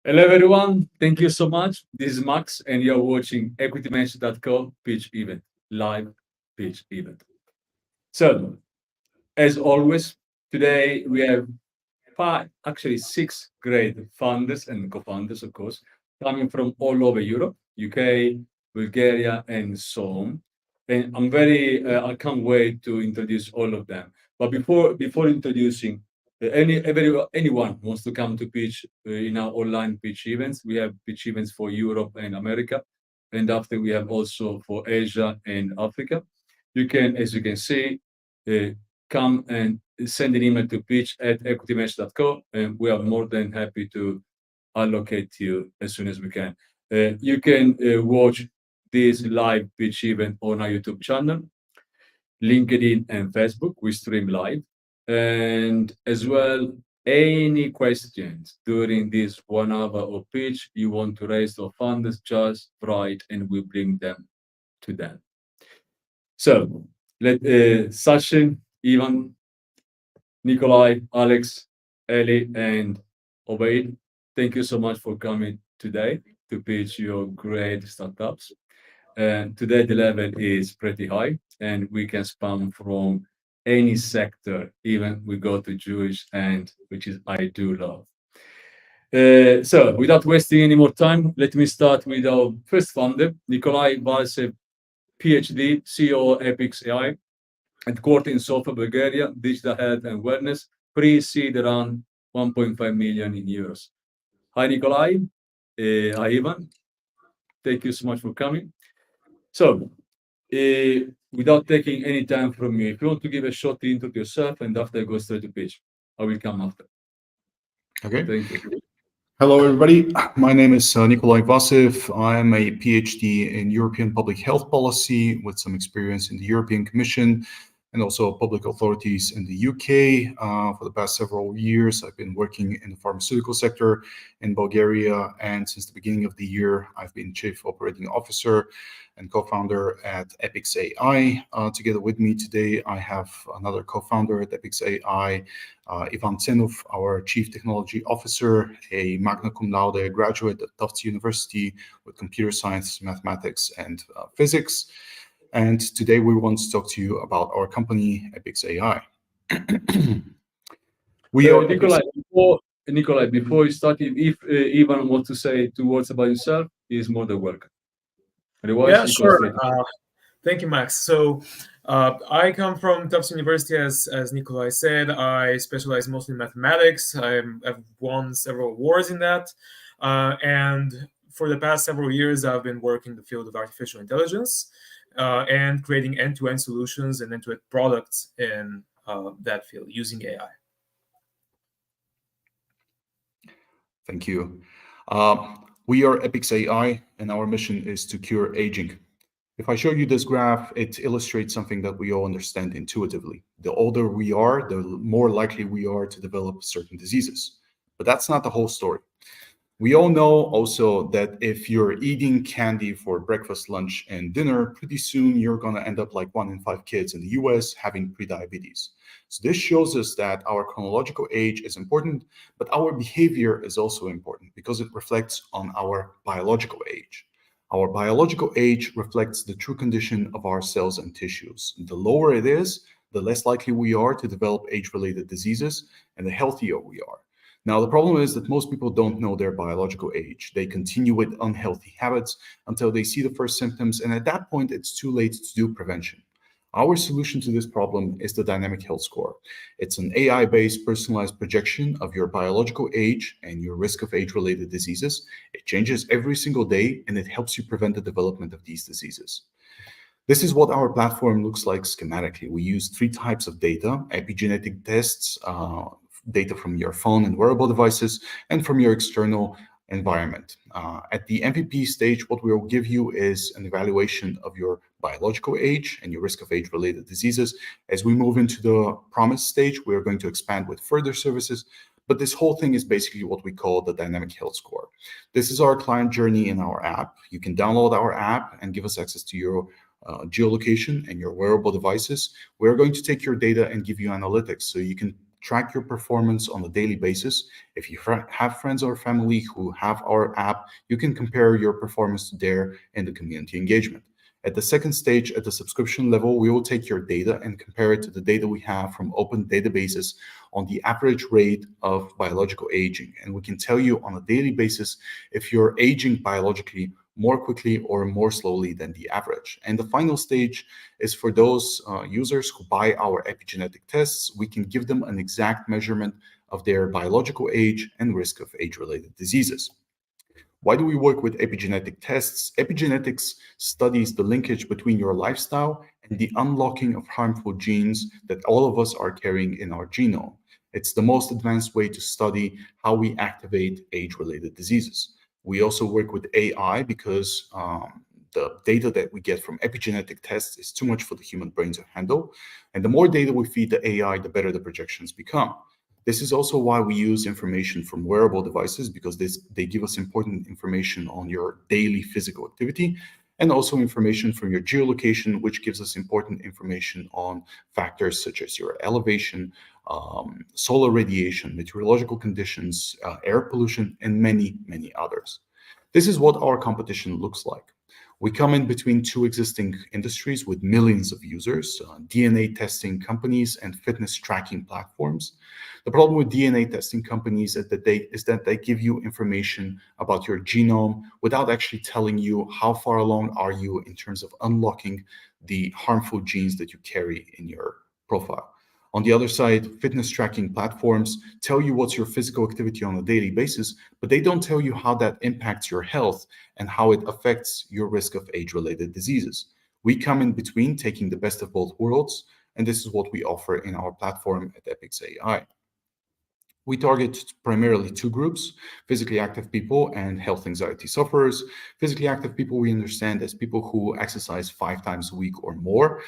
Hello, everyone. Thank you so much. This is Max, and you're watching EquityMatch.com pitch event, live pitch event. So, as always, today we have six great founders and co-founders, of course, coming from all over Europe, UK, Bulgaria, and so on. And I can't wait to introduce all of them. But before introducing anyone who wants to come to pitch in our online pitch events, we have pitch events for Europe and America, and after we have also for Asia and Africa. You can, as you can see, uh, come and send an email to pitch@equitymatch.com, and we are more than happy to allocate you as soon as we can. You can watch this live pitch event on our YouTube channel, LinkedIn, and Facebook. We stream live. And as well, any questions during this 1 hour of pitch you want to raise to our funders, just write and we bring them to them. So, Sashen, Ivan, Nikolay, Alex, Eli, and Obaid, thank you so much for coming today to pitch your great startups. And today the level is pretty high, and we can span from any sector, even we go to Jewish, and which is I do love. So, without wasting any more time, let me start with our first founder, Nikolay V, PhD, CEO of EPIX.AI, headquartered in Sofia, Bulgaria, digital health and wellness, pre-seed around 1.5 million in euros. Hi, Nikolay. Hi, Ivan. Thank you so much for coming. So, without taking any time from you, if you want to give a short intro to yourself, and after I go straight to pitch, I will come after. Okay. Thank you. Hello, everybody. My name is Nikolay V. I am a PhD in European public health policy with some experience in the European Commission and also public authorities in the UK. For the past several years, I've been working in the pharmaceutical sector in Bulgaria. And since the beginning of the year, I've been Chief Operating Officer and co-founder at EPIX.AI. Together with me today, I have another co-founder at EPIX.AI, Ivan Tsenov, our Chief Technology Officer, a magna cum laude graduate at Tufts University with computer science, mathematics, and physics. And today we want to talk to you about our company, EPIX.AI. Nikolay, before you start, if Ivan wants to say 2 words about himself, he is more than welcome. Otherwise, yeah, sure. Thank you, Max. So I come from Tufts University, as Nikolay said. I specialize mostly in mathematics. I've won several awards in that. And for the past several years, I've been working in the field of artificial intelligence and creating end-to-end solutions and end-to-end products in that field using AI. Thank you. We are EPIX.AI, and our mission is to cure aging. If I show you this graph, it illustrates something that we all understand intuitively. The older we are, the more likely we are to develop certain diseases. But that's not the whole story. We all know also that if you're eating candy for breakfast, lunch, and dinner, pretty soon you're going to end up like 1 in 5 kids in the US having prediabetes. So this shows us that our chronological age is important, but our behavior is also important because it reflects on our biological age. Our biological age reflects the true condition of our cells and tissues. The lower it is, the less likely we are to develop age-related diseases, and the healthier we are. Now, the problem is that most people don't know their biological age. They continue with unhealthy habits until they see the first symptoms, and at that point, it's too late to do prevention. Our solution to this problem is the Dynamic Health Score. It's an AI-based personalized projection of your biological age and your risk of age-related diseases. It changes every single day, and it helps you prevent the development of these diseases. This is what our platform looks like schematically. We use 3 types of data: epigenetic tests, data from your phone and wearable devices, and from your external environment. At the MVP stage, what we will give you is an evaluation of your biological age and your risk of age-related diseases. As we move into the promise stage, we are going to expand with further services, but this whole thing is basically what we call the Dynamic Health Score. This is our client journey in our app. You can download our app and give us access to your geolocation and your wearable devices. We're going to take your data and give you analytics so you can track your performance on a daily basis. If you have friends or family who have our app, you can compare your performance to their in the community engagement. At the second stage, at the subscription level, we will take your data and compare it to the data we have from open databases on the average rate of biological aging. And we can tell you on a daily basis if you're aging biologically more quickly or more slowly than the average. And the final stage is for those users who buy our epigenetic tests. We can give them an exact measurement of their biological age and risk of age-related diseases. Why do we work with epigenetic tests? Epigenetics studies the linkage between your lifestyle and the unlocking of harmful genes that all of us are carrying in our genome. It's the most advanced way to study how we activate age-related diseases. We also work with AI because the data that we get from epigenetic tests is too much for the human brain to handle. And the more data we feed the AI, the better the projections become. This is also why we use information from wearable devices, because they give us important information on your daily physical activity, and also information from your geolocation, which gives us important information on factors such as your elevation, solar radiation, meteorological conditions, air pollution, and many, many others. This is what our competition looks like. We come in between two existing industries with millions of users, DNA testing companies and fitness tracking platforms. The problem with DNA testing companies is that they give you information about your genome without actually telling you how far along are you in terms of unlocking the harmful genes that you carry in your profile. On the other side, fitness tracking platforms tell you what's your physical activity on a daily basis, but they don't tell you how that impacts your health and how it affects your risk of age-related diseases. We come in between, taking the best of both worlds, and this is what we offer in our platform at EPIX.AI. We target primarily two groups: physically active people and health anxiety sufferers. Physically active people we understand as people who exercise 5 times a week or more.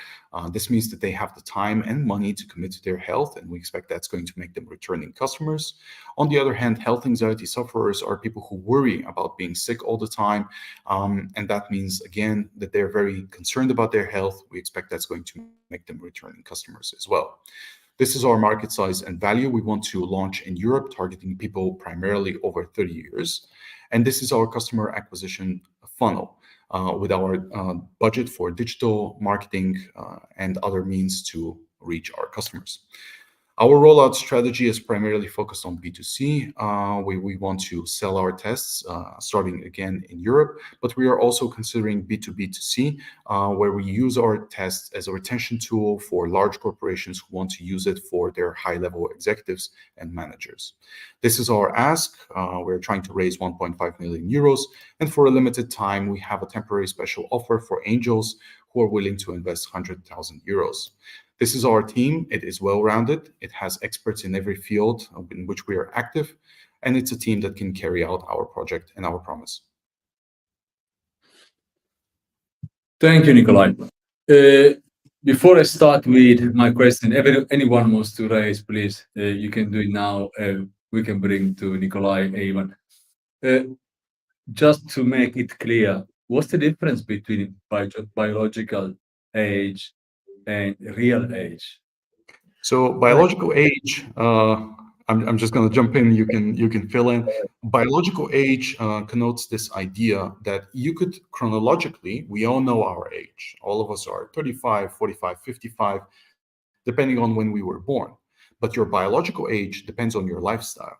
This means that they have the time and money to commit to their health, and we expect that's going to make them returning customers. On the other hand, health anxiety sufferers are people who worry about being sick all the time, and that means, again, that they're very concerned about their health. We expect that's going to make them returning customers as well. This is our market size and value. We want to launch in Europe, targeting people primarily over 30 years. And this is our customer acquisition funnel with our budget for digital marketing and other means to reach our customers. Our rollout strategy is primarily focused on B2C. We want to sell our tests starting again in Europe, but we are also considering B2B2C, where we use our tests as a retention tool for large corporations who want to use it for their high-level executives and managers. This is our ask. We're trying to raise 1.5 million euros, and for a limited time, we have a temporary special offer for angels who are willing to invest 100,000 euros. This is our team. It is well-rounded. It has experts in every field in which we are active, and it's a team that can carry out our project and our promise. Thank you, Nikolay. Before I start with my question, if anyone wants to raise, please, you can do it now. We can bring to Nikolay even. Just to make it clear, what's the difference between biological age and real age? So biological age, I'm just going to jump in. You can fill in. Biological age connotes this idea that you could chronologically, we all know our age. All of us are 35, 45, 55, depending on when we were born. But your biological age depends on your lifestyle,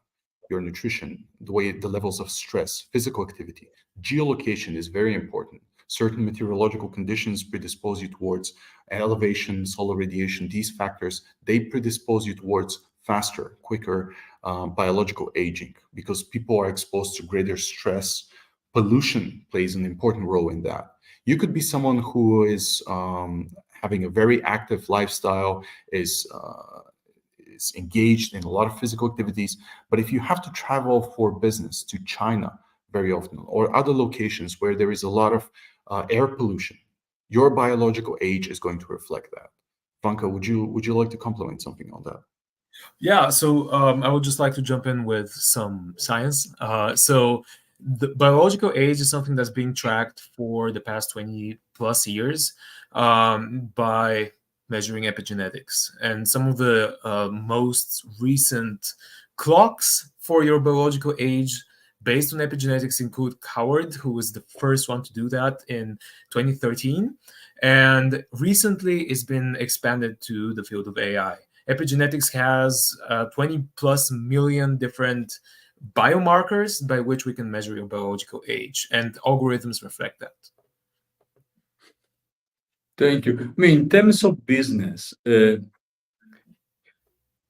your nutrition, the levels of stress, physical activity. Geolocation is very important. Certain meteorological conditions predispose you towards elevation, solar radiation. These factors, they predispose you towards faster, quicker biological aging because people are exposed to greater stress. Pollution plays an important role in that. You could be someone who is having a very active lifestyle, is engaged in a lot of physical activities, but if you have to travel for business to China very often or other locations where there is a lot of air pollution, your biological age is going to reflect that. Franco, would you like to complement something on that? Yeah, so I would just like to jump in with some science. So the biological age is something that's being tracked for the past 20 plus years by measuring epigenetics. And some of the most recent clocks for your biological age based on epigenetics include Coward, who was the first one to do that in 2013. And recently it's been expanded to the field of AI. Epigenetics has 20 plus million different biomarkers by which we can measure your biological age, and algorithms reflect that. Thank you. I mean, in terms of business, you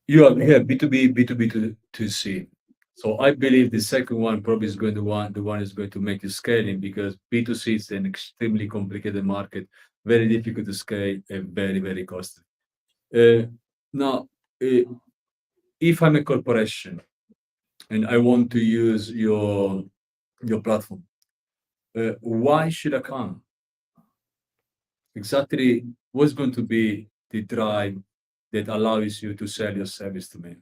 have here B2B, B2B to C. So I believe the second one probably is going to the one is going to make you scaling, because B2C is an extremely complicated market, very difficult to scale, and very, very costly. Now, if I'm a corporation and I want to use your platform, why should I come? Exactly, what's going to be the drive that allows you to sell your service to me?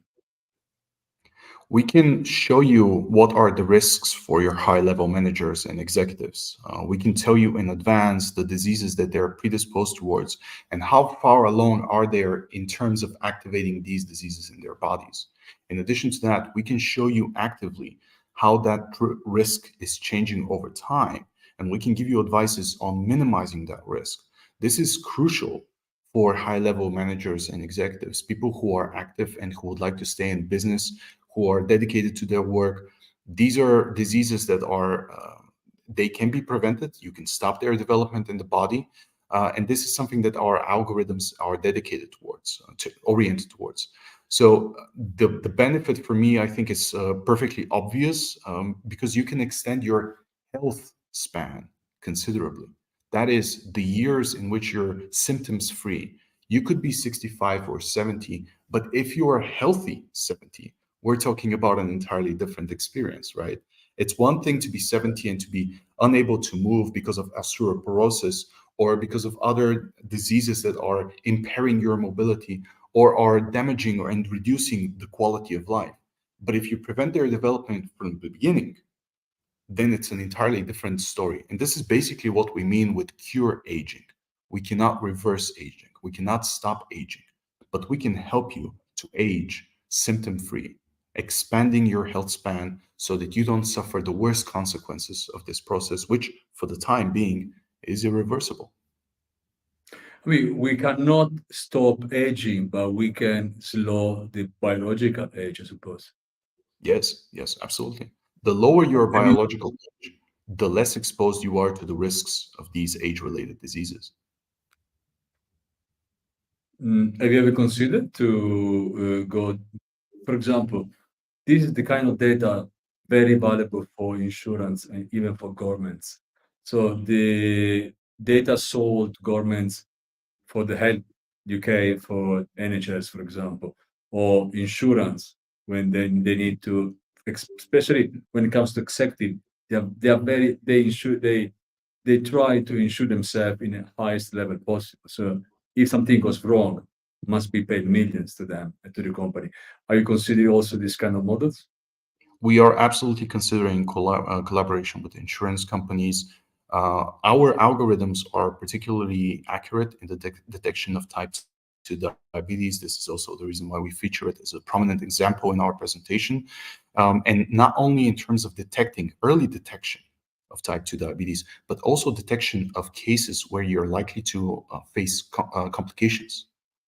We can show you what are the risks for your high-level managers and executives. We can tell you in advance the diseases that they're predisposed towards and how far along are they in terms of activating these diseases in their bodies. In addition to that, we can show you actively how that risk is changing over time, and we can give you advices on minimizing that risk. This is crucial for high-level managers and executives, people who are active and who would like to stay in business, who are dedicated to their work. These are diseases that are, they can be prevented. You can stop their development in the body. And this is something that our algorithms are dedicated towards, oriented towards. So the benefit for me, I think, is perfectly obvious, because you can extend your health span considerably. That is the years in which you're symptoms free. You could be 65 or 70, but if you are healthy 70, we're talking about an entirely different experience, right? It's one thing to be 70 and to be unable to move because of osteoporosis or because of other diseases that are impairing your mobility or are damaging and reducing the quality of life. But if you prevent their development from the beginning, then it's an entirely different story. And this is basically what we mean with cure aging. We cannot reverse aging. We cannot stop aging, but we can help you to age symptom-free, expanding your health span so that you don't suffer the worst consequences of this process, which for the time being is irreversible. I mean, we cannot stop aging, but we can slow the biological age, I suppose. Yes, yes, absolutely. The lower your I mean, biological age, the less exposed you are to the risks of these age-related diseases. have you ever considered to go, for example, this is the kind of data very valuable for insurance and even for governments. So the data sold to governments for the health, UK, for NHS, for example, or insurance when they need to, especially when it comes to executive, they are very they try to insure themselves in the highest level possible. So if something goes wrong, must be paid millions to them and to the company. Are you considering also this kind of models? We are absolutely considering collaboration with insurance companies. Our algorithms are particularly accurate in the detection of type 2 diabetes. This is also the reason why we feature it as a prominent example in our presentation. And not only in terms of detecting early detection of type 2 diabetes, but also detection of cases where you're likely to face complications.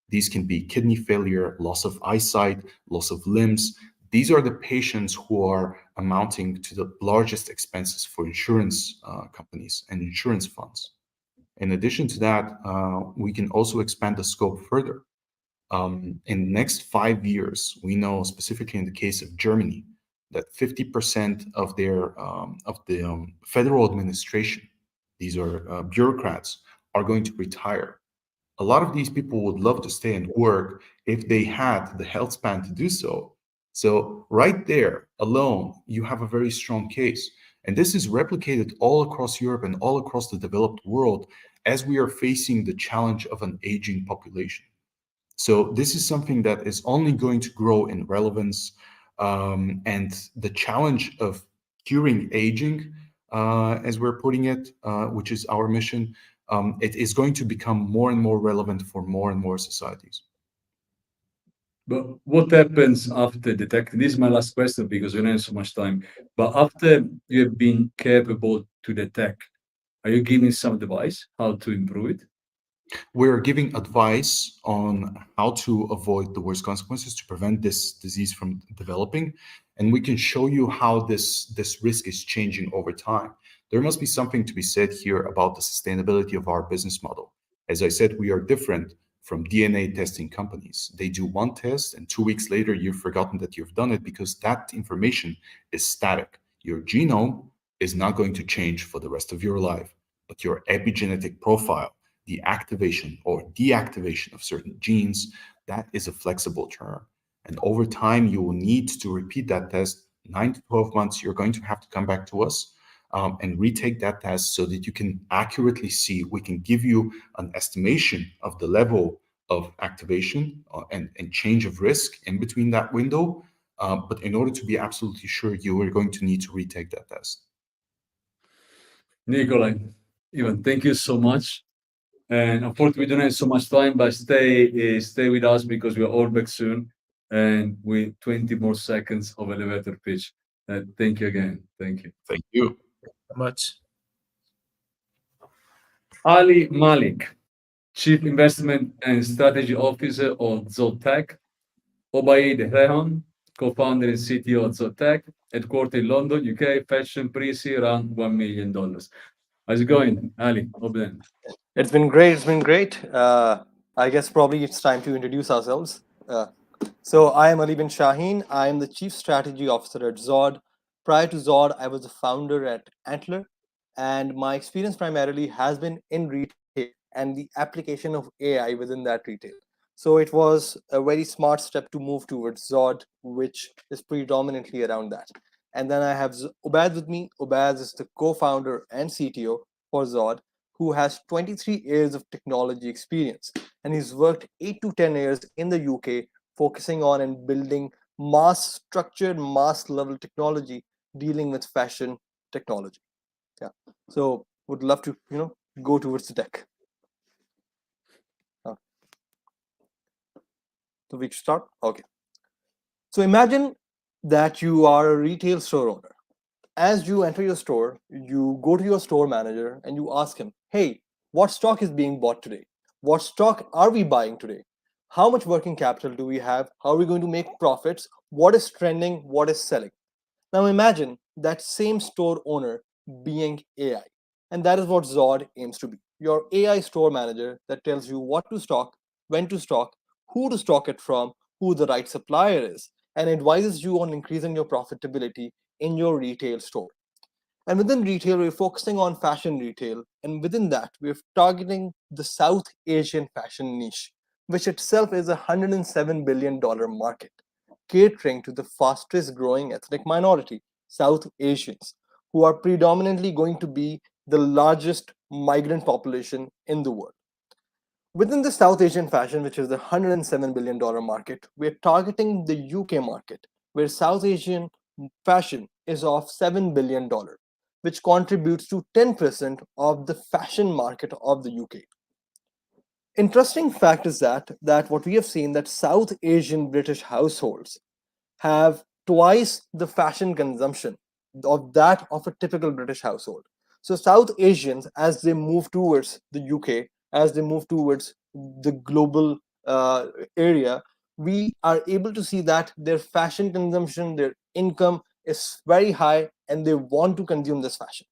These can be kidney failure, loss of eyesight, loss of limbs. These are the patients who are amounting to the largest expenses for insurance companies and insurance funds. In addition to that, we can also expand the scope further. In the next 5 years, we know specifically in the case of Germany that 50% of the federal administration, these are bureaucrats, are going to retire. A lot of these people would love to stay and work if they had the health span to do so. So right there alone, you have a very strong case. And this is replicated all across Europe and all across the developed world as we are facing the challenge of an aging population. So this is something that is only going to grow in relevance. And the challenge of curing aging, as we're putting it, which is our mission, it is going to become more and more relevant for more and more societies. But what happens after detecting? This is my last question because we don't have so much time. But after you have been capable to detect, are you giving some advice how to improve it? We're giving advice on how to avoid the worst consequences to prevent this disease from developing. And we can show you how this risk is changing over time. There must be something to be said here about the sustainability of our business model. As I said, we are different from DNA testing companies. They do one test and 2 weeks later, you've forgotten that you've done it because that information is static. Your genome is not going to change for the rest of your life, but your epigenetic profile, the activation or deactivation of certain genes, that is a flexible term. And over time, you will need to repeat that test 9 to 12 months. You're going to have to come back to us and retake that test so that you can accurately see, we can give you an estimation of the level of activation and change of risk in between that window. But in order to be absolutely sure, you are going to need to retake that test. Nikolay, Ivan, thank you so much. And unfortunately, we don't have so much time, but stay with us because we are all back soon and with 20 more seconds of elevator pitch. Thank you again. Thank you. Thank you. Much. Ali Malik, Chief Investment and Strategy Officer of Zotec. Obaid Rehman, co-founder and CTO of Zotec, headquartered in London, UK, fashion pre-seed around $1 million. How's it going, Ali? Obaid. It's been great. It's been great. I guess probably it's time to introduce ourselves. So I am Ali bin Shaheen. I am the Chief Strategy Officer at Zod. Prior to Zod, I was the founder at Antler, and my experience primarily has been in retail and the application of AI within that retail. So it was a very smart step to move towards Zod, which is predominantly around that. And then I have Obaid with me. Obaid is the co-founder and CTO for Zod, who has 23 years of technology experience, and he's worked 8 to 10 years in the UK focusing on and building mass structured mass level technology dealing with fashion technology. Yeah, so would love to go towards the tech. So we start. Okay, so imagine that you are a retail store owner. As you enter your store, you go to your store manager and you ask him, hey, what stock is being bought today? What stock are we buying today? How much working capital do we have? How are we going to make profits? What is trending? What is selling? Now imagine that same store owner being AI. And that is what Zod aims to be. Your AI store manager that tells you what to stock, when to stock, who to stock it from, who the right supplier is, and advises you on increasing your profitability in your retail store. And within retail, we're focusing on fashion retail. And within that, we're targeting the South Asian fashion niche, which itself is a $107 billion market, catering to the fastest growing ethnic minority, South Asians, who are predominantly going to be the largest migrant population in the world. Within the South Asian fashion, which is the $107 billion market, we're targeting the UK market, where South Asian fashion is of $7 billion, which contributes to 10% of the fashion market of the UK. Interesting fact is that what we have seen that South Asian British households have twice the fashion consumption of that of a typical British household. So South Asians, as they move towards the UK, as they move towards the global area, we are able to see that their fashion consumption, their income is very high, and they want to consume this fashion.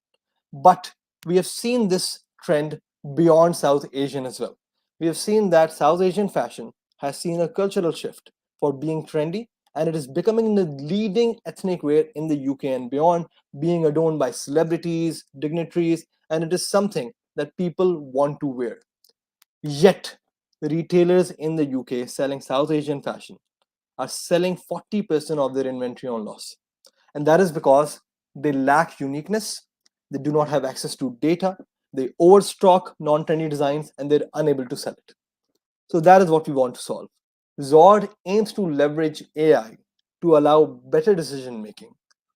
But we have seen this trend beyond South Asian as well. We have seen that South Asian fashion has seen a cultural shift for being trendy, and it is becoming the leading ethnic wear in the UK and beyond, being adorned by celebrities, dignitaries, and it is something that people want to wear. Yet, the retailers in the UK selling South Asian fashion are selling 40% of their inventory on loss. And that is because they lack uniqueness, they do not have access to data, they overstock non-trendy designs, and they're unable to sell it. So that is what we want to solve. Zod aims to leverage AI to allow better decision making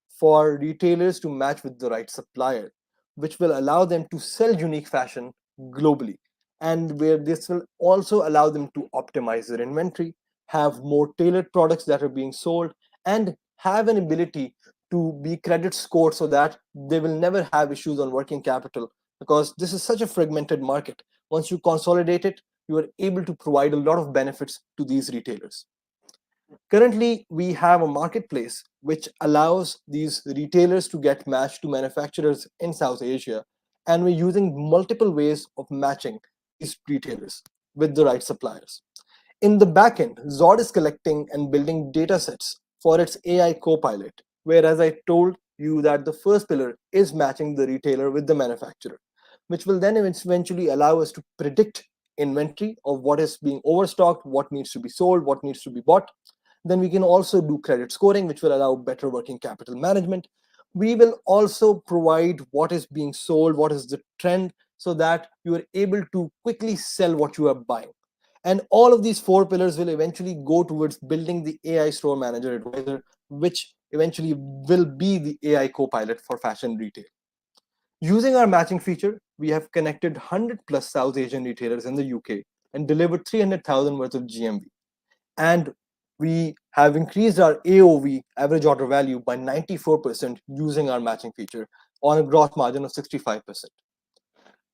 for retailers to match with the right supplier, which will allow them to sell unique fashion globally, and where this will also allow them to optimize their inventory, have more tailored products that are being sold, and have an ability to be credit scored so that they will never have issues on working capital, because this is such a fragmented market. Once you consolidate it, you are able to provide a lot of benefits to these retailers. Currently, we have a marketplace which allows these retailers to get matched to manufacturers in South Asia, and we're using multiple ways of matching these retailers with the right suppliers. In the backend, Zod is collecting and building data sets for its AI copilot, whereas I told you that the first pillar is matching the retailer with the manufacturer, which will then eventually allow us to predict inventory of what is being overstocked, what needs to be sold, what needs to be bought. Then we can also do credit scoring, which will allow better working capital management. We will also provide what is being sold, what is the trend, so that you are able to quickly sell what you are buying. And all of these four pillars will eventually go towards building the AI Store Manager Advisor, which eventually will be the AI co-pilot for fashion retail. Using our matching feature, we have connected 100 plus South Asian retailers in the UK and delivered 300,000 worth of GMV. And we have increased our AOV, average order value, by 94% using our matching feature on a gross margin of 65%.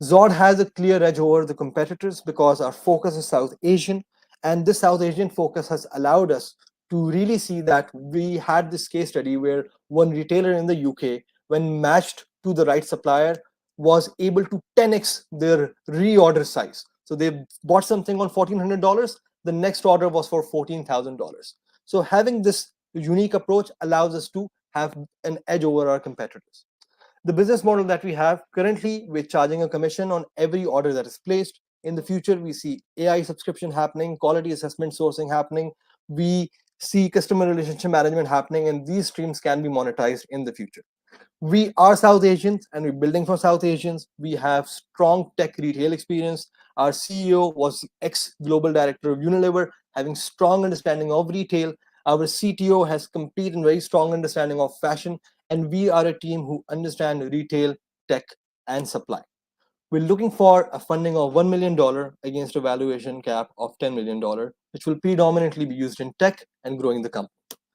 Zod has a clear edge over the competitors because our focus is South Asian, and this South Asian focus has allowed us to really see that we had this case study where one retailer in the UK, when matched to the right supplier, was able to 10x their reorder size. So they bought something on $1,400, the next order was for $14,000. So having this unique approach allows us to have an edge over our competitors. The business model that we have currently, we're charging a commission on every order that is placed. In the future, we see AI subscription happening, quality assessment sourcing happening. We see customer relationship management happening, and these streams can be monetized in the future. We are South Asians and we're building for South Asians. We have strong tech retail experience. Our CEO was ex-global director of Unilever, having strong understanding of retail. Our CTO has complete and very strong understanding of fashion, and we are a team who understand retail, tech, and supply. We're looking for a funding of $1 million against a valuation cap of $10 million, which will predominantly be used in tech and growing the company.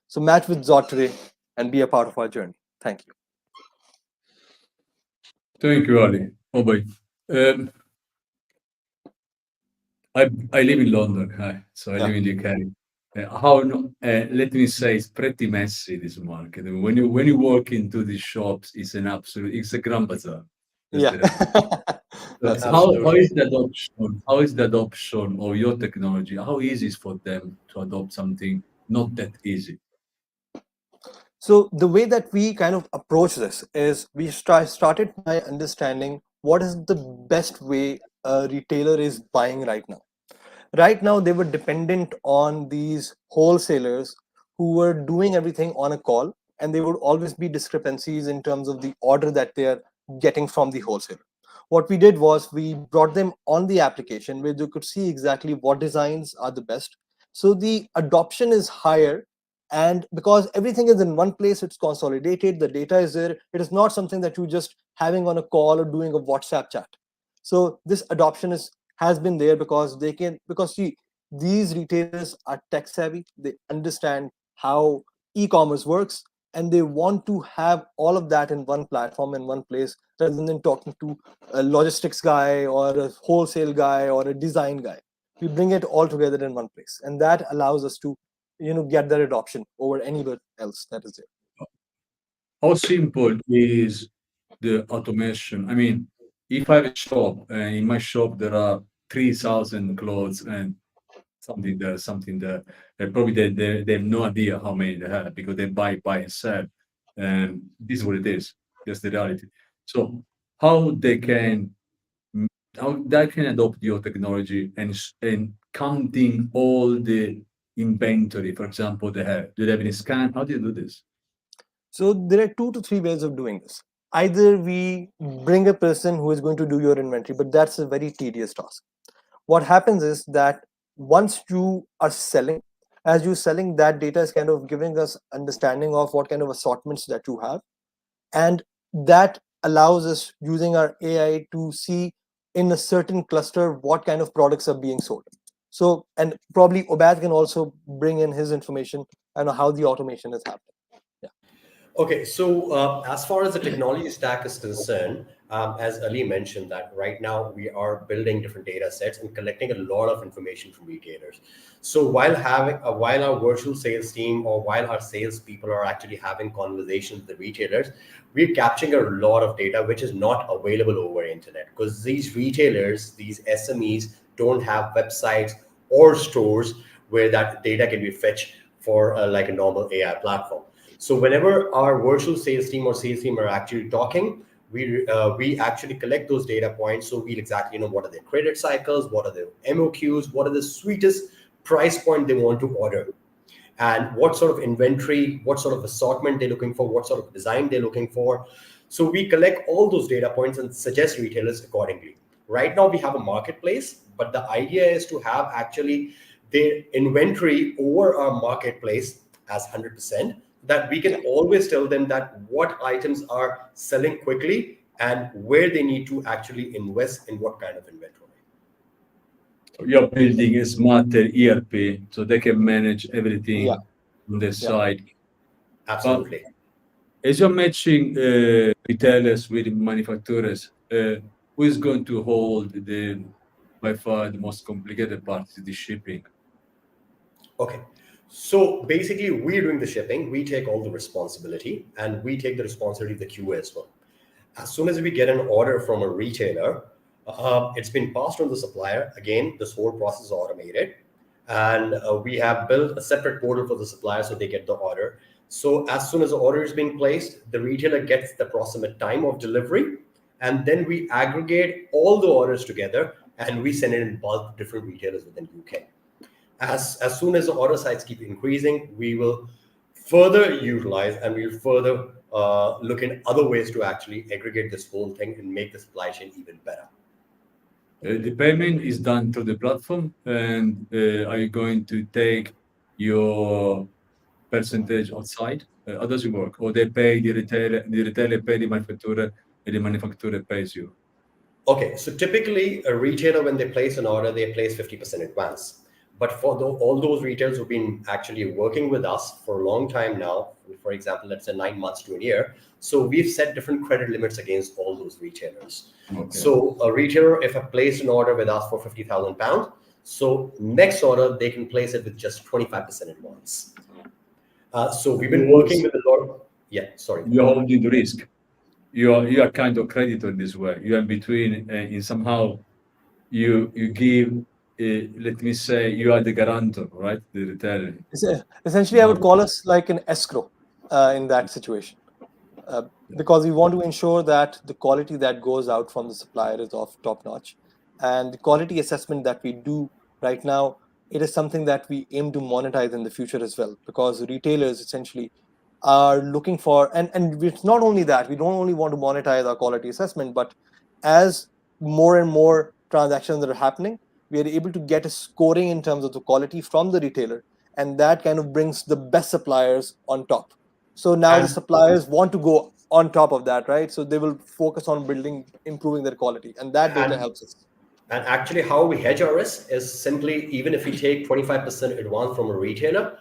So match with Zod today and be a part of our journey. Thank you. Thank you, Ali. Obaid. I live in London, so I live in the UK. Let me say, it's pretty messy, this market. I mean, when you walk into these shops, it's a grand bazaar. Yeah. That's How is the adoption? How is the adoption of your technology? How easy is for them to adopt something not that easy? So the way that we kind of approach this is we started by understanding what is the best way a retailer is buying right now. Right now, they were dependent on these wholesalers who were doing everything on a call, and there would always be discrepancies in terms of the order that they are getting from the wholesaler. What we did was we brought them on the application where they could see exactly what designs are the best. So the adoption is higher, and because everything is in one place, it's consolidated, the data is there. It is not something that you're just having on a call or doing a WhatsApp chat. So this adoption has been there because see, these retailers are tech savvy, they understand how e-commerce works, and they want to have all of that in one platform, in one place, rather than talking to a logistics guy or a wholesale guy or a design guy. We bring it all together in one place, and that allows us to get that adoption over anybody else that is there. How simple is the automation? I mean, if I have a shop and in my shop there are 3,000 clothes and something there, and probably they have no idea how many they have because they buy and sell. And this is what it is. That's the reality. So how they can how they can adopt your technology and counting all the inventory, for example, they have. Do they have any scan? How do you do this? So there are 2 to 3 ways of doing this. Either we bring a person who is going to do your inventory, but that's a very tedious task. What happens is that once you are selling, as you're selling, that data is kind of giving us understanding of what kind of assortments that you have, and that allows us, using our AI, to see in a certain cluster what kind of products are being sold. So, and probably Obaid can also bring in his information and how the automation is happening. Okay, so as far as the technology stack is concerned, as Ali mentioned, that right now we are building different data sets and collecting a lot of information from retailers. So while while our virtual sales team or while our sales people are actually having conversations with the retailers, we're capturing a lot of data which is not available over internet, because these retailers, these SMEs, don't have websites or stores where that data can be fetched for like a normal AI platform. So whenever our virtual sales team or sales team are actually talking, we actually collect those data points, so we exactly know what are their credit cycles, what are their MOQs, what are the sweetest price point they want to order, and what sort of inventory, what sort of assortment they're looking for, what sort of design they're looking for. So we collect all those data points and suggest retailers accordingly. Right now we have a marketplace, but the idea is to have actually their inventory over our marketplace as 100%, that we can always tell them that what items are selling quickly and where they need to actually invest in what kind of inventory. You're building a smarter ERP so they can manage everything on their side. Absolutely. As you're matching retailers with manufacturers, who is going to hold by far the most complicated part is the shipping? Okay. So basically, we're doing the shipping. We take all the responsibility, and we take the responsibility of the QA as well. As soon as we get an order from a retailer, it's been passed on to the supplier. Again, this whole process is automated, and we have built a separate portal for the supplier so they get the order. So as soon as the order is being placed, the retailer gets the approximate time of delivery, and then we aggregate all the orders together and we send it in bulk to different retailers within UK. As soon as the order size keep increasing, we will further utilize and we'll further look in other ways to actually aggregate this whole thing and make the supply chain even better. The payment is done through the platform, and are you going to take your percentage outside? How does it work? Or they pay the retailer pay the manufacturer, and the manufacturer pays you? Okay, so typically a retailer, when they place an order, they place 50% advance. But for all those retailers who've been actually working with us for a long time now, for example, let's say 9 months to a year, so we've set different credit limits against all those retailers. Okay. So a retailer, if I place an order with us for £50,000, so next order, they can place it with just 25% advance. So we've been working with a lot of, You're holding the risk. You are kind of creditor in this way. You are between, in somehow, you give, let me say, you are the guarantor, right? The retailer. Essentially, I would call us like an escrow in that situation. Because we want to ensure that the quality that goes out from the supplier is of top notch, and the quality assessment that we do right now, it is something that we aim to monetize in the future as well, because retailers essentially are looking for, and it's not only that, we don't only want to monetize our quality assessment, but as more and more transactions that are happening, we are able to get a scoring in terms of the quality from the retailer, and that kind of brings the best suppliers on top. So now the suppliers want to go on top of that, right? So they will focus on improving their quality, and that data helps us. And actually, how we hedge our risk is simply, even if we take 25% advance from a retailer,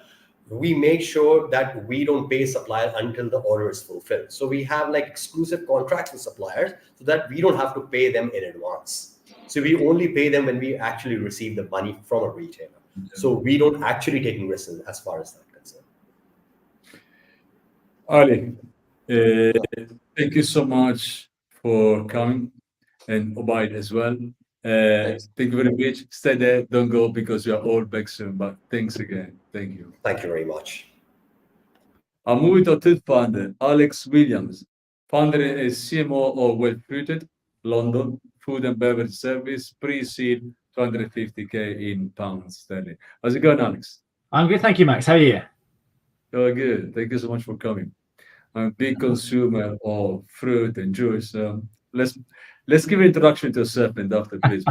we make sure that we don't pay supplier until the order is fulfilled. So we have like exclusive contracts with suppliers so that we don't have to pay them in advance. So we only pay them when we actually receive the money from a retailer. Okay. So we don't actually taking risks as far as that concerned. Ali, thank you so much for coming, and Obaid as well. Thank you very much. Stay there, don't go, because we are all back soon. But thanks again. Thank you. Thank you very much. I'll move to our third founder, Alex Williams, founder and CMO of Well-Fruited, London, food and beverage service, pre-seed, 250K in pounds sterling. How's it going, Alex? I'm good, thank you, Max. How are you? Oh, good. Thank you so much for coming. I'm a big consumer of fruit and juice. Let's give an introduction to yourself and after, please.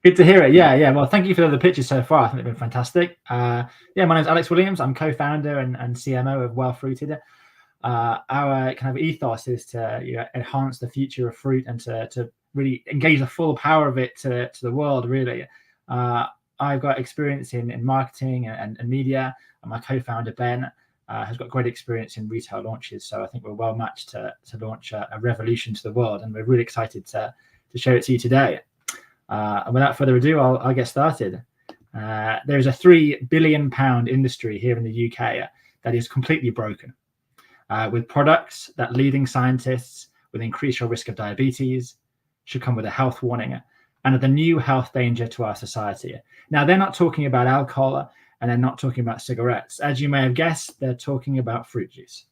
Good to hear it. Yeah. Well, thank you for the pictures so far. I think they've been fantastic. My name's Alex Williams. I'm co-founder and CMO of Well-Fruited. Our kind of ethos is to enhance the future of fruit and to really engage the full power of it to the world, really. I've got experience in marketing and media, and my co-founder, Ben, has got great experience in retail launches. So I think we're well matched to launch a revolution to the world, and we're really excited to show it to you today. And without further ado, I'll get started. There is a £3 billion industry here in the UK that is completely broken, with products that leading scientists will increase your risk of diabetes, should come with a health warning, and are the new health danger to our society. Now, they're not talking about alcohol, and they're not talking about cigarettes. As you may have guessed, they're talking about fruit juice.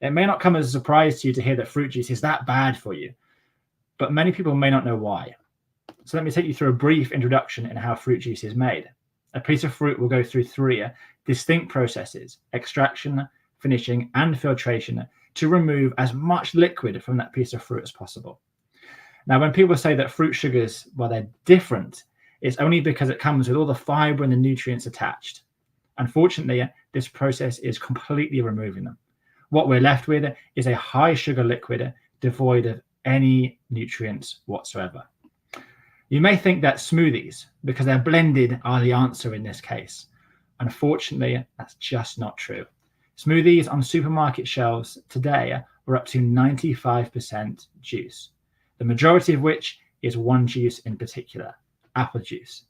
It may not come as a surprise to you to hear that fruit juice is that bad for you, but many people may not know why. So let me take you through a brief introduction in how fruit juice is made. A piece of fruit will go through 3 distinct processes: extraction, finishing, and filtration, to remove as much liquid from that piece of fruit as possible. Now, when people say that fruit sugars, well, they're different, it's only because it comes with all the fiber and the nutrients attached. Unfortunately, this process is completely removing them. What we're left with is a high sugar liquid devoid of any nutrients whatsoever. You may think that smoothies, because they're blended, are the answer in this case. Unfortunately, that's just not true. Smoothies on supermarket shelves today are up to 95% juice, the majority of which is one juice in particular, apple juice.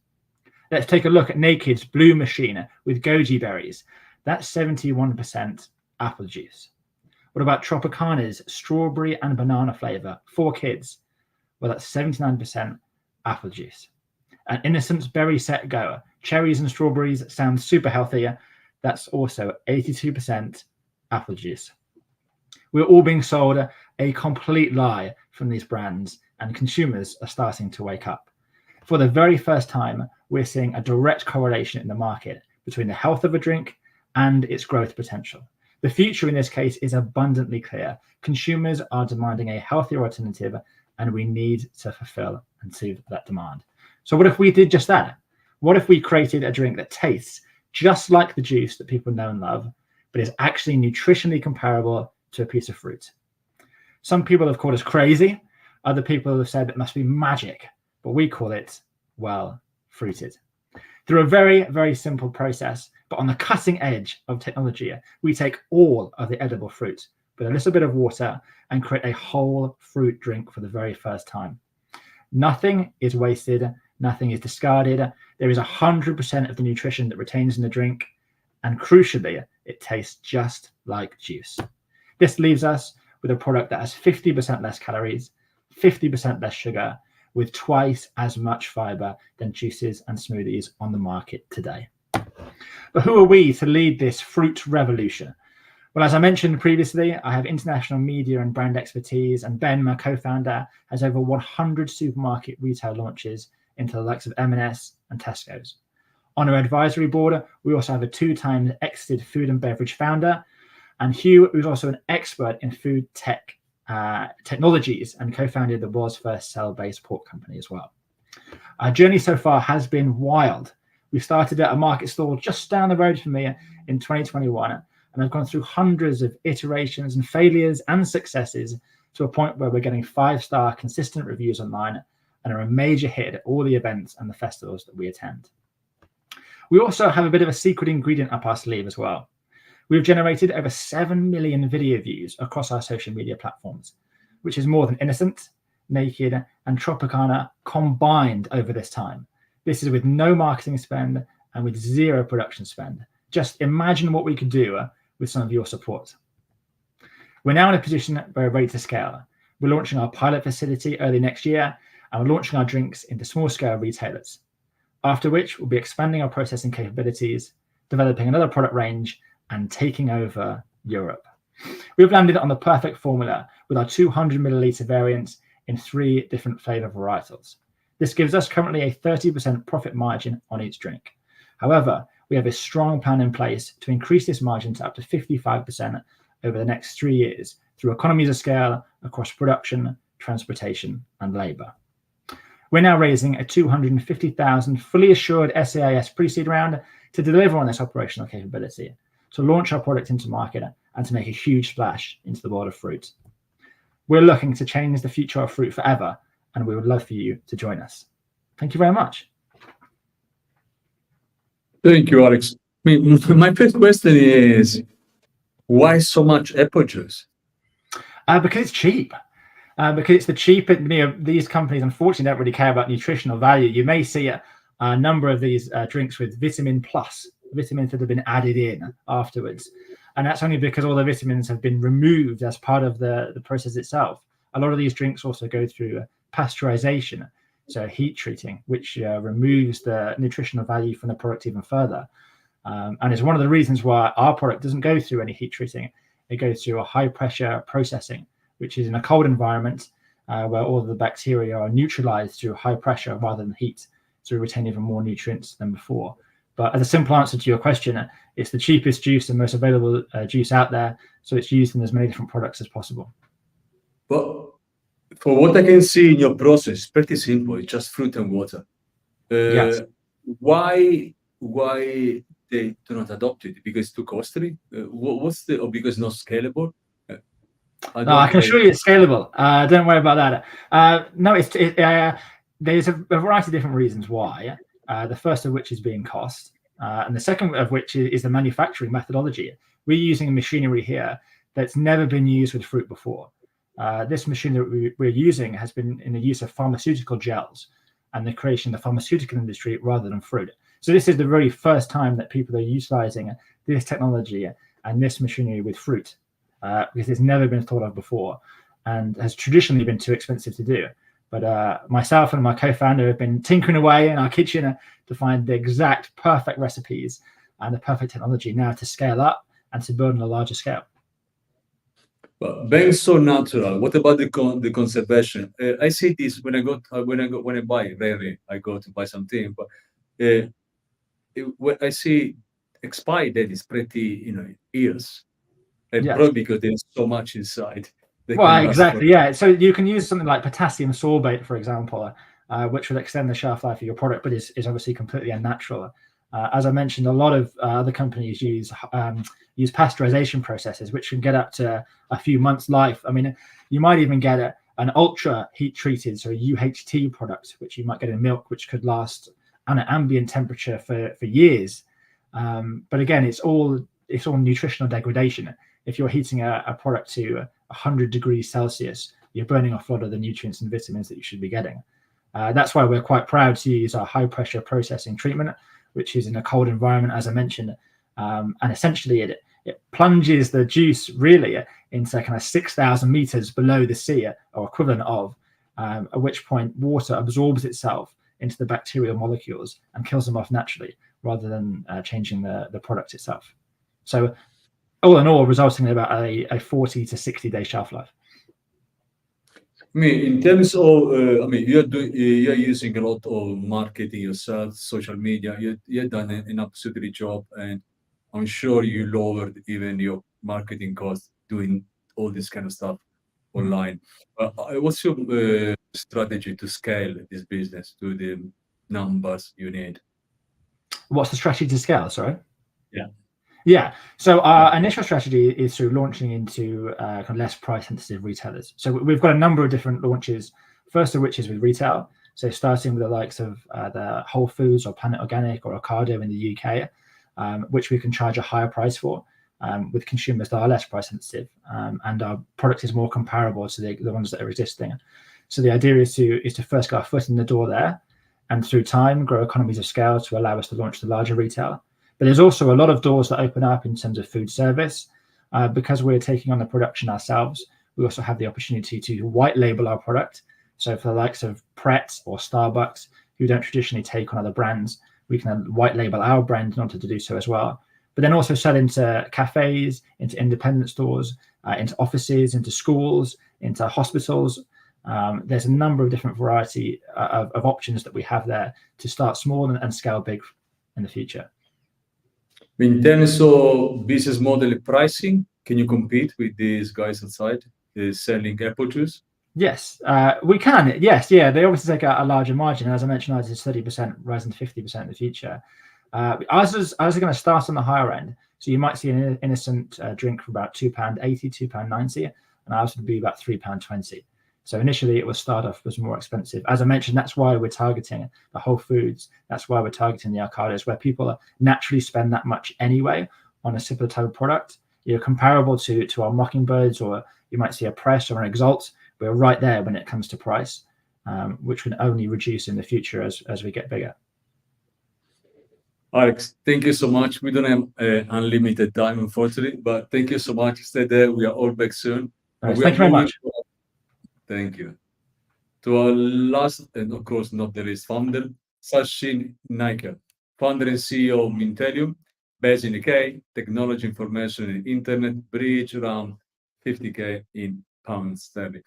Let's take a look at Naked's Blue Machine with goji berries. That's 71% apple juice. What about Tropicana's strawberry and banana flavor for kids? Well, that's 79% apple juice. And Innocent's Berry Set Go, cherries and strawberries, sounds super healthy. That's also 82% apple juice. We're all being sold a complete lie from these brands, and consumers are starting to wake up. For the very first time, we're seeing a direct correlation in the market between the health of a drink and its growth potential. The future in this case is abundantly clear. Consumers are demanding a healthier alternative, and we need to fulfill and soothe that demand. So what if we did just that? What if we created a drink that tastes just like the juice that people know and love, but is actually nutritionally comparable to a piece of fruit? Some people have called us crazy. Other people have said it must be magic, but we call it, well, fruited. Through a very, very simple process, but on the cutting edge of technology, we take all of the edible fruit with a little bit of water and create a whole fruit drink for the very first time. Nothing is wasted, nothing is discarded. There is 100% of the nutrition that retains in the drink, and crucially, it tastes just like juice. This leaves us with a product that has 50% less calories, 50% less sugar, with twice as much fiber than juices and smoothies on the market today. But who are we to lead this fruit revolution? Well, as I mentioned previously, I have international media and brand expertise, and Ben, my co-founder, has over 100 supermarket retail launches into the likes of M&S and Tesco's. On our advisory board, we also have a 2-time exited food and beverage founder, and Hugh, who's also an expert in food technologies and co-founded the world's first cell-based pork company as well. Our journey so far has been wild. We started at a market stall just down the road from me in 2021, and I've gone through hundreds of iterations and failures and successes to a point where we're getting 5-star consistent reviews online and are a major hit at all the events and the festivals that we attend. We also have a bit of a secret ingredient up our sleeve as well. We've generated over 7 million video views across our social media platforms, which is more than Innocent, Naked, and Tropicana combined over this time. This is with no marketing spend and with 0 production spend. Just imagine what we could do with some of your support. We're now in a position where we're ready to scale. We're launching our pilot facility early next year, and we're launching our drinks into small-scale retailers. After which, we'll be expanding our processing capabilities, developing another product range, and taking over Europe. We've landed on the perfect formula with our 200 milliliter variants in 3 different flavor varietals. This gives us currently a 30% profit margin on each drink. However, we have a strong plan in place to increase this margin to up to 55% over the next 3 years through economies of scale across production, transportation, and labor. We're now raising a 250,000 fully assured SAIS pre-seed round to deliver on this operational capability, to launch our product into market, and to make a huge splash into the world of fruit. We're looking to change the future of fruit forever, and we would love for you to join us. Thank you very much. Thank you, Alex. My first question is, why so much apple juice? Because it's cheap. Because it's the cheapest. These companies unfortunately don't really care about nutritional value. You may see a number of these drinks with vitamin plus, vitamins that have been added in afterwards, and that's only because all the vitamins have been removed as part of the process itself. A lot of these drinks also go through pasteurization, so heat treating, which removes the nutritional value from the product even further. And it's one of the reasons why our product doesn't go through any heat treating. It goes through a high pressure processing, which is in a cold environment where all of the bacteria are neutralized through high pressure rather than heat, to retain even more nutrients than before. But as a simple answer to your question, it's the cheapest juice and most available juice out there, so it's used in as many different products as possible. But for what I can see in your process, it's pretty simple. It's just fruit and water. Yes. Why they do not adopt it? Because it's too costly? Or because not scalable? No, I can assure you it's scalable. Don't worry about that. No, there's a variety of different reasons why. The first of which is being cost, and the second of which is the manufacturing methodology. We're using a machinery here that's never been used with fruit before. This machine that we're using has been in the use of pharmaceutical gels and the creation of the pharmaceutical industry rather than fruit. So this is the very first time that people are utilizing this technology and this machinery with fruit, because it's never been thought of before and has traditionally been too expensive to do. But myself and my co-founder have been tinkering away in our kitchen to find the exact perfect recipes and the perfect technology now to scale up and to build on a larger scale. But being so natural, what about the conservation? I see this when I buy. Rarely I go to buy something, but when I see expired date is pretty, years, and Yes. probably because there's so much inside. Well, exactly, yeah. So you can use something like potassium sorbate, for example, which will extend the shelf life of your product, but is obviously completely unnatural. As I mentioned, a lot of other companies use pasteurization processes, which can get up to a few months life. I mean, you might even get an ultra heat treated, so a UHT product, which you might get in milk, which could last at an ambient temperature for years. But again, it's all nutritional degradation. If you're heating a product to 100 degrees Celsius, you're burning off a lot of the nutrients and vitamins that you should be getting. That's why we're quite proud to use our high pressure processing treatment, which is in a cold environment, as I mentioned. And essentially it plunges the juice really into kind of 6,000 meters below the sea, or equivalent of, at which point water absorbs itself into the bacterial molecules and kills them off naturally, rather than changing the product itself. So all in all, resulting in about a 40 to 60 day shelf life. In terms of, you're using a lot of marketing yourself, social media. You've done an absolutely job, and I'm sure you lowered even your marketing costs doing all this kind of stuff online. What's your strategy to scale this business to the numbers you need? What's the strategy to scale? Sorry. Yeah. So our initial strategy is through launching into kind of less price sensitive retailers. So we've got a number of different launches. First of which is with retail. So starting with the likes of the Whole Foods or Planet Organic or Ocado in the UK, which we can charge a higher price for, with consumers that are less price sensitive, and our product is more comparable to the ones that are existing. So the idea is to first get our foot in the door there, and through time grow economies of scale to allow us to launch the larger retail. But there's also a lot of doors that open up in terms of food service. Because we're taking on the production ourselves, we also have the opportunity to white label our product. So for the likes of Pret or Starbucks, who don't traditionally take on other brands, we can white label our brand in order to do so as well. But then also sell into cafes, into independent stores, into offices, into schools, into hospitals. There's a number of different variety of options that we have there to start small and scale big in the future. In terms of business model pricing, can you compete with these guys outside selling apple juice? Yes, we can. Yes, yeah. They obviously take a larger margin. As I mentioned, ours is 30%, rising to 50% in the future. Ours is going to start on the higher end. So you might see an innocent drink for about £2.80, £2.90, and ours would be about £3.20. So initially it will start off as more expensive. As I mentioned, that's why we're targeting the Whole Foods. That's why we're targeting the Arcados, where people naturally spend that much anyway on a similar type of product. You're comparable to our Mockingbirds, or you might see a Press or an Exalt. We're right there when it comes to price, which can only reduce in the future as we get bigger. Alex, thank you so much. We don't have unlimited time, unfortunately, but thank you so much. Stay there. We are all back soon. Nice. We Thank are you very moving much. Thank you. To our last, and of course not the least, founder, Sashen Naicker, founder and CEO of Mintelium, based in UK, technology, information, and internet, bridge around 50K in pounds sterling.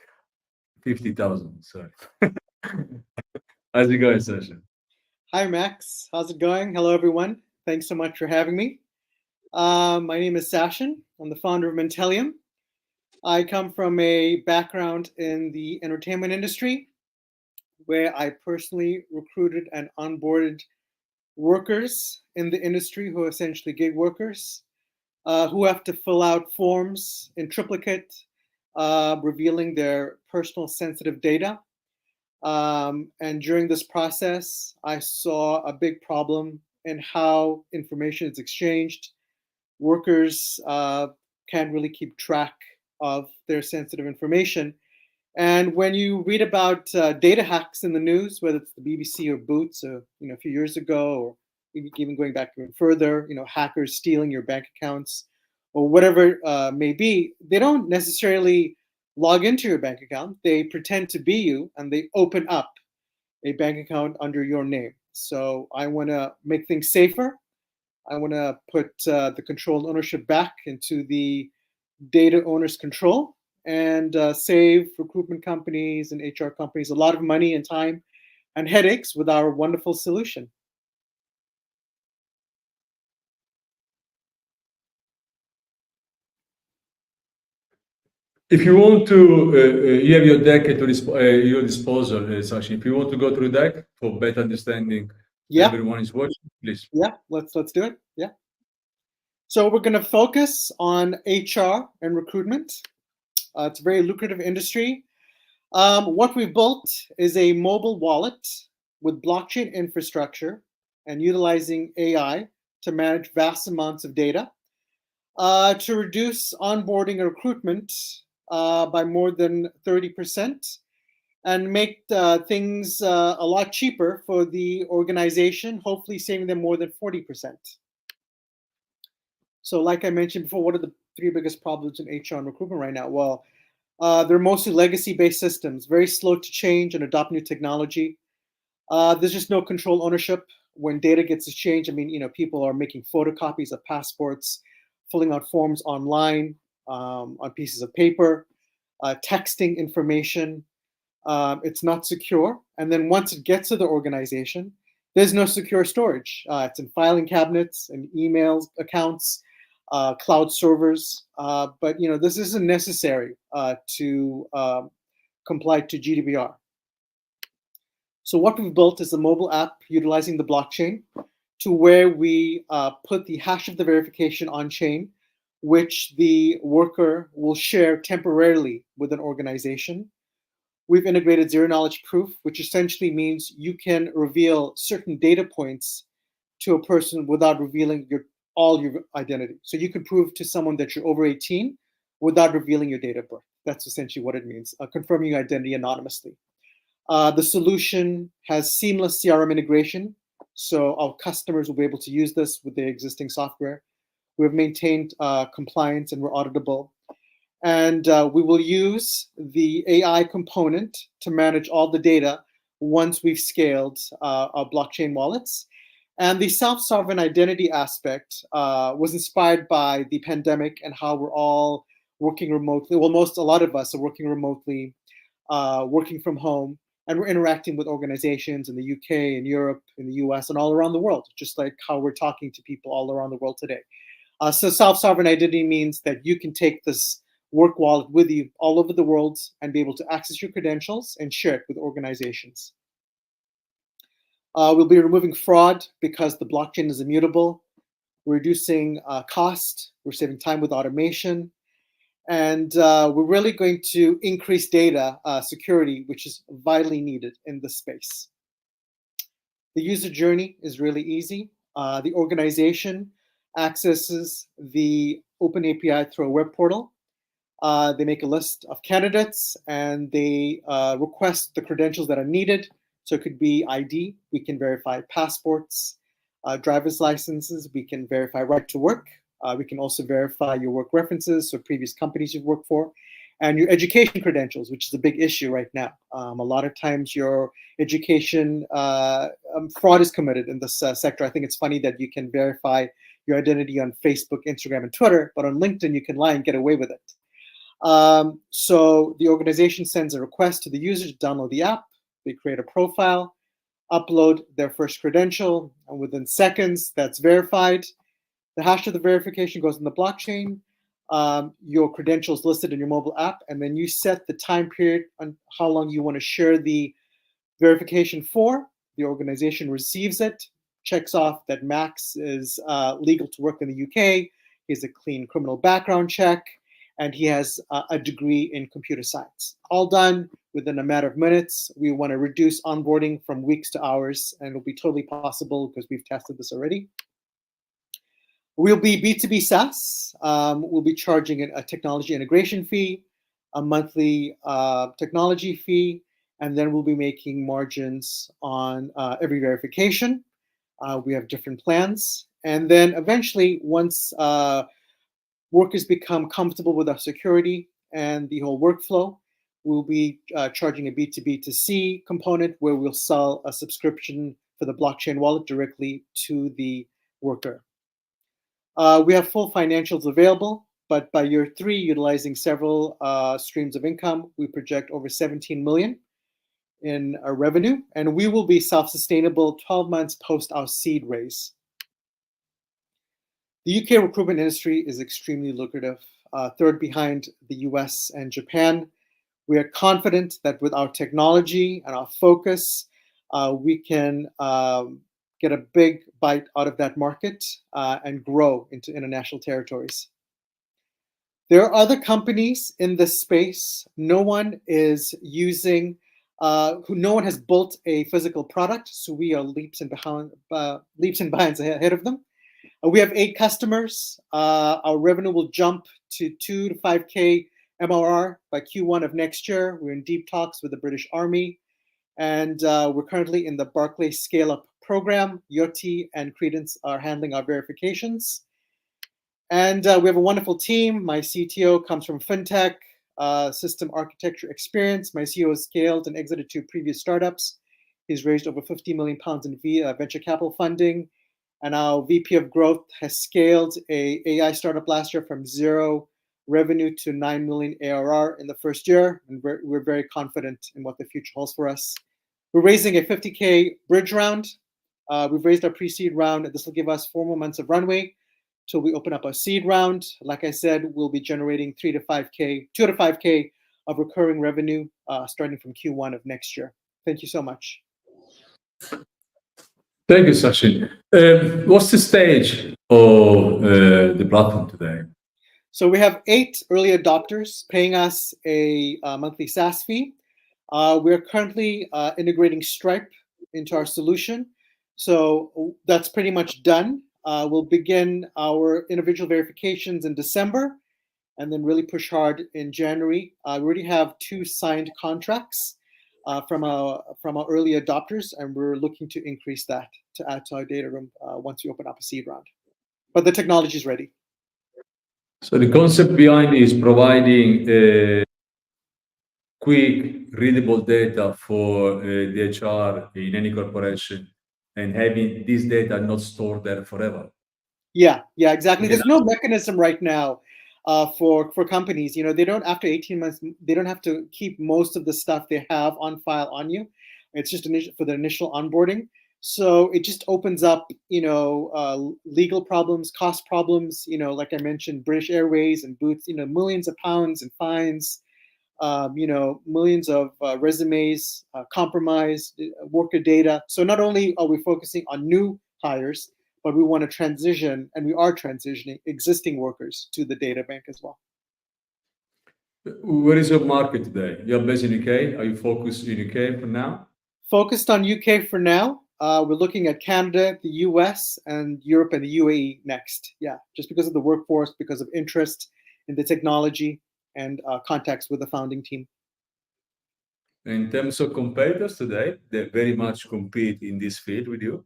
50,000, sorry. How's it going, Sashen? Hi, Max. How's it going? Hello, everyone. Thanks so much for having me. My name is Sashen. I'm the founder of Mintelium. I come from a background in the entertainment industry, where I personally recruited and onboarded workers in the industry who are essentially gig workers, who have to fill out forms in triplicate, revealing their personal sensitive data. And during this process, I saw a big problem in how information is exchanged. Workers can't really keep track of their sensitive information. And when you read about data hacks in the news, whether it's the BBC or Boots, or a few years ago, or even going back even further, hackers stealing your bank accounts, or whatever may be, they don't necessarily log into your bank account. They pretend to be you, and they open up a bank account under your name. So I want to make things safer. I want to put the control and ownership back into the data owner's control, and save recruitment companies and HR companies a lot of money and time and headaches with our wonderful solution. If you want to, you have your deck at your disposal, Sashen. If you want to go through the deck for better understanding, everyone is watching, please. Yeah, let's do it. Yeah. So we're going to focus on HR and recruitment. It's a very lucrative industry. What we've built is a mobile wallet with blockchain infrastructure and utilizing AI to manage vast amounts of data, to reduce onboarding and recruitment by more than 30%, and make things a lot cheaper for the organization, hopefully saving them more than 40%. So like I mentioned before, what are the three biggest problems in HR and recruitment right now? Well, they're mostly legacy-based systems, very slow to change and adopt new technology. There's just no control ownership when data gets exchanged. I mean, people are making photocopies of passports, filling out forms online, on pieces of paper, texting information. It's not secure. And then once it gets to the organization, there's no secure storage. It's in filing cabinets and emails accounts, cloud servers. But this isn't necessary to comply to GDPR. So what we've built is a mobile app utilizing the blockchain, to where we put the hash of the verification on chain, which the worker will share temporarily with an organization. We've integrated zero knowledge proof, which essentially means you can reveal certain data points to a person without revealing all your identity. So you can prove to someone that you're over 18 without revealing your date of birth. That's essentially what it means, confirming your identity anonymously. The solution has seamless CRM integration, so our customers will be able to use this with their existing software. We've maintained compliance, and we're auditable. And we will use the AI component to manage all the data once we've scaled our blockchain wallets. And the self-sovereign identity aspect was inspired by the pandemic and how we're all working remotely. Well, a lot of us are working remotely, working from home, and we're interacting with organizations in the UK and Europe, in the US, and all around the world, just like how we're talking to people all around the world today. So self-sovereign identity means that you can take this work wallet with you all over the world and be able to access your credentials and share it with organizations. We'll be removing fraud because the blockchain is immutable. We're reducing cost. We're saving time with automation. And we're really going to increase data security, which is vitally needed in this space. The user journey is really easy. The organization accesses the Open API through a web portal. They make a list of candidates and they request the credentials that are needed. So it could be ID, we can verify passports, driver's licenses, we can verify right to work. We can also verify your work references, so previous companies you've worked for, and your education credentials, which is a big issue right now. A lot of times your education fraud is committed in this sector. I think it's funny that you can verify your identity on Facebook, Instagram, and Twitter, but on LinkedIn you can lie and get away with it. So the organization sends a request to the user to download the app. They create a profile, upload their first credential, and within seconds that's verified. The hash of the verification goes in the blockchain. Your credentials listed in your mobile app, and then you set the time period on how long you want to share the verification for. The organization receives it, checks off that Max is legal to work in the UK. He has a clean criminal background check, and he has a degree in computer science. All done within a matter of minutes. We want to reduce onboarding from weeks to hours, and it'll be totally possible because we've tested this already. We'll be B2B SaaS. We'll be charging a technology integration fee, a monthly technology fee, and then we'll be making margins on every verification. We have different plans. And then eventually, once workers become comfortable with our security and the whole workflow, we'll be charging a B2B2C component where we'll sell a subscription for the blockchain wallet directly to the worker. We have full financials available, but by year 3, utilizing several streams of income, we project over 17 million in our revenue, and we will be self-sustainable 12 months post our seed raise. The UK recruitment industry is extremely lucrative, third behind the US and Japan. We are confident that with our technology and our focus, we can get a big bite out of that market and grow into international territories. There are other companies in this space. No one is using, no one has built a physical product, so we are leaps and bounds ahead of them. We have 8 customers. Our revenue will jump to 2 to 5K MRR by Q1 of next year. We're in deep talks with the British Army, and we're currently in the Barclays Scale-Up program. Yoti and Credence are handling our verifications. And we have a wonderful team. My CTO comes from fintech, system architecture experience. My CEO has scaled and exited 2 previous startups. He's raised over 50 million pounds in venture capital funding. And our VP of growth has scaled a AI startup last year from 0 revenue to 9 million ARR in the first year. And we're very confident in what the future holds for us. We're raising a 50K bridge round. We've raised our pre-seed round, and this will give us 4 more months of runway till we open up our seed round. Like I said, we'll be generating 2 to 5K of recurring revenue starting from Q1 of next year. Thank you so much. Thank you, Sashen. What's the stage of the platform today? So we have 8 early adopters paying us a monthly SaaS fee. We're currently integrating Stripe into our solution. So that's pretty much done. We'll begin our individual verifications in December and then really push hard in January. We already have 2 signed contracts from our early adopters, and we're looking to increase that to add to our data room once we open up a seed round. But the technology is ready. So the concept behind is providing quick, readable data for the HR in any corporation and having this data not stored there forever. Yeah, exactly. There's no mechanism right now for companies. You know, they don't, after 18 months, they don't have to keep most of the stuff they have on file on you. It's just for the initial onboarding. So it just opens up, legal problems, cost problems, like I mentioned, British Airways and Boots, millions of pounds in fines, millions of resumes, compromised worker data. So not only are we focusing on new hires, but we want to transition, and we are transitioning existing workers to the data bank as well. Where is your market today? You're based in UK. Are you focused in UK for now? Focused on UK for now. We're looking at Canada, the US, and Europe and the UAE next. Yeah, just because of the workforce, because of interest in the technology, and contacts with the founding team. In terms of competitors today, they very much compete in this field with you.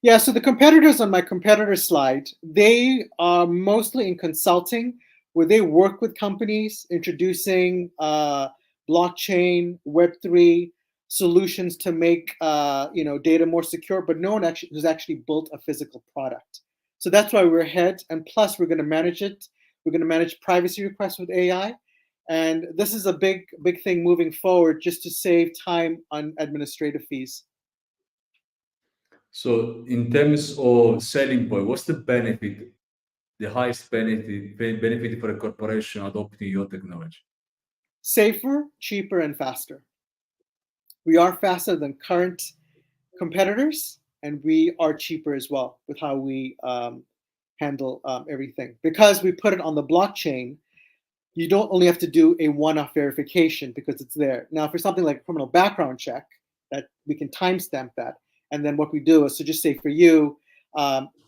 Yeah, so the competitors on my competitor slide, they are mostly in consulting, where they work with companies introducing blockchain, Web3 solutions to make data more secure, but no one who's actually built a physical product. So that's why we're ahead, and plus we're going to manage it. We're going to manage privacy requests with AI, and this is a big thing moving forward, just to save time on administrative fees. So in terms of selling point, what's the benefit, the highest benefit for a corporation adopting your technology? Safer, cheaper, and faster. We are faster than current competitors, and we are cheaper as well with how we handle everything. Because we put it on the blockchain, you don't only have to do a one-off verification because it's there. Now, for something like a criminal background check, that we can timestamp that. And then what we do is, so just say for you,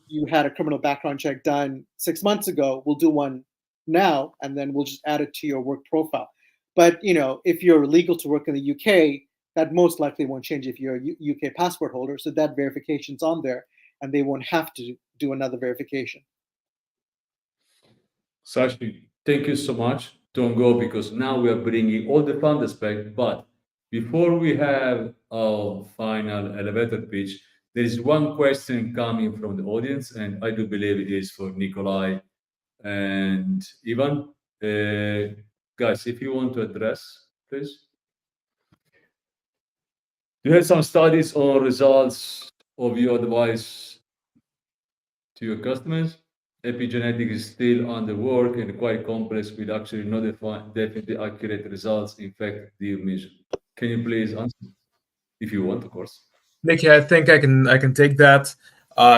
you had a criminal background check done 6 months ago, we'll do one now, and then we'll just add it to your work profile. But if you're legal to work in the UK, that most likely won't change if you're a UK passport holder. So that verification's on there, and they won't have to do another verification. Sashen, thank you so much. Don't go, because now we are bringing all the fun aspect. But before we have our final elevator pitch, there is one question coming from the audience, and I do believe it is for Nikolay and Ivan. Guys, if you want to address, please. You had some studies on results of your advice to your customers. Epigenetics is still under work and quite complex, with actually not definitely accurate results. In fact, the mission. Can you please answer, if you want, of course? Nicky, I think I can take that.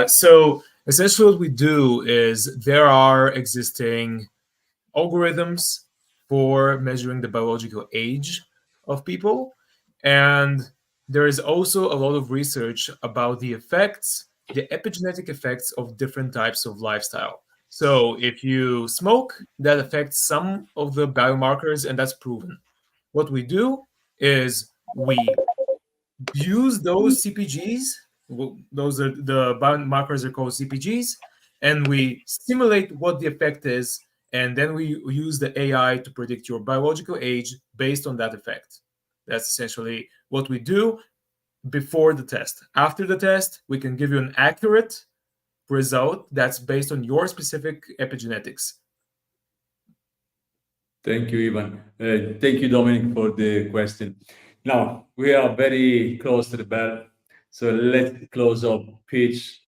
So essentially, what we do is there are existing algorithms for measuring the biological age of people, and there is also a lot of research about the effects, the epigenetic effects of different types of lifestyle. So if you smoke, that affects some of the biomarkers, and that's proven. What we do is we use those CPGs, those are the biomarkers are called CPGs, and we simulate what the effect is, and then we use the AI to predict your biological age based on that effect. That's essentially what we do before the test. After the test, we can give you an accurate result that's based on your specific epigenetics. Thank you, Ivan. Thank you, Dominic, for the question. Now, we are very close to the bell, so let's close up pitch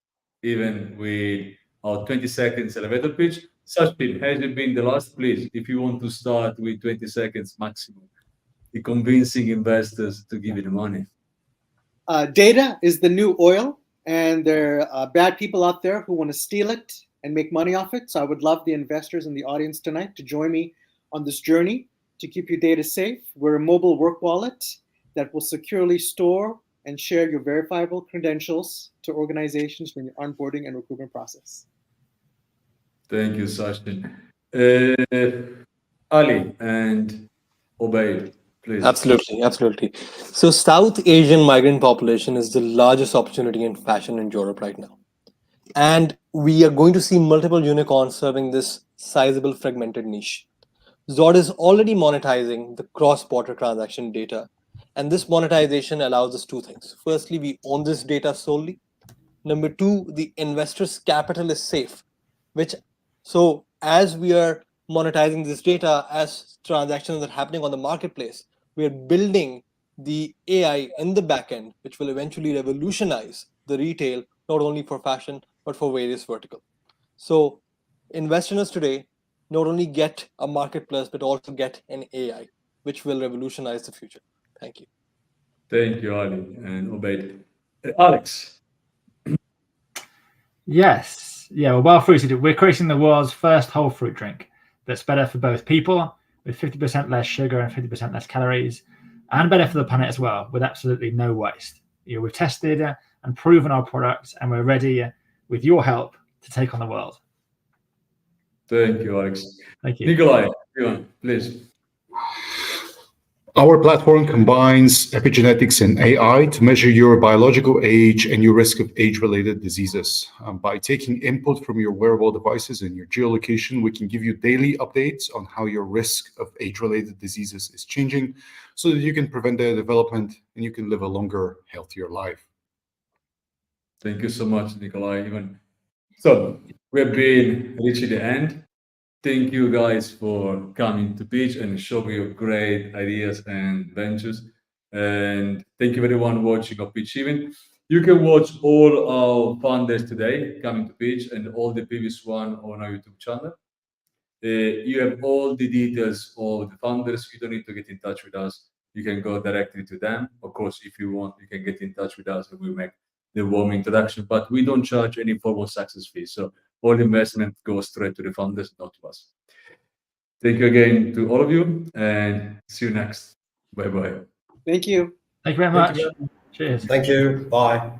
even with our 20 seconds elevator pitch. Sashen, has it been the last? Please, if you want to start with 20 seconds maximum, the convincing investors to give you the money. Data is the new oil, and there are bad people out there who want to steal it and make money off it. So I would love the investors in the audience tonight to join me on this journey to keep your data safe. We're a mobile work wallet that will securely store and share your verifiable credentials to organizations during the onboarding and recruitment process. Thank you, Sashen. Ali and Obaid, please. Absolutely. So South Asian migrant population is the largest opportunity in fashion in Europe right now. And we are going to see multiple unicorns serving this sizable fragmented niche. Zord is already monetizing the cross-border transaction data. And this monetization allows us two things. Firstly, we own this data solely. Number two, the investor's capital is safe, so as we are monetizing this data, as transactions are happening on the marketplace, we are building the AI in the backend, which will eventually revolutionize the retail, not only for fashion, but for various verticals. So investors today not only get a marketplace, but also get an AI, which will revolutionize the future. Thank you. Thank you, Ali and Obaid. Alex. Yes. Yeah, well fruited. We're creating the world's first whole fruit drink that's better for both people with 50% less sugar and 50% less calories, and better for the planet as well, with absolutely no waste. We've tested and proven our products, and we're ready, with your help, to take on the world. Thank you, Alex. Thank you. Nikolay, please. Our platform combines epigenetics and AI to measure your biological age and your risk of age-related diseases. By taking input from your wearable devices and your geolocation, we can give you daily updates on how your risk of age-related diseases is changing so that you can prevent their development and you can live a longer, healthier life. Thank you so much, Nikolay. So we've been reaching the end. Thank you guys for coming to Pitch and showing your great ideas and ventures. And thank you everyone watching our Pitch event. You can watch all our founders today coming to Pitch and all the previous one on our YouTube channel. You have all the details of the founders. You don't need to get in touch with us. You can go directly to them. Of course, if you want, you can get in touch with us and we'll make the warm introduction, but we don't charge any formal success fee. So all investment goes straight to the founders, not to us. Thank you again to all of you and see you next. Bye-bye. Thank you. Thank you very much. Cheers. Thank you. Bye.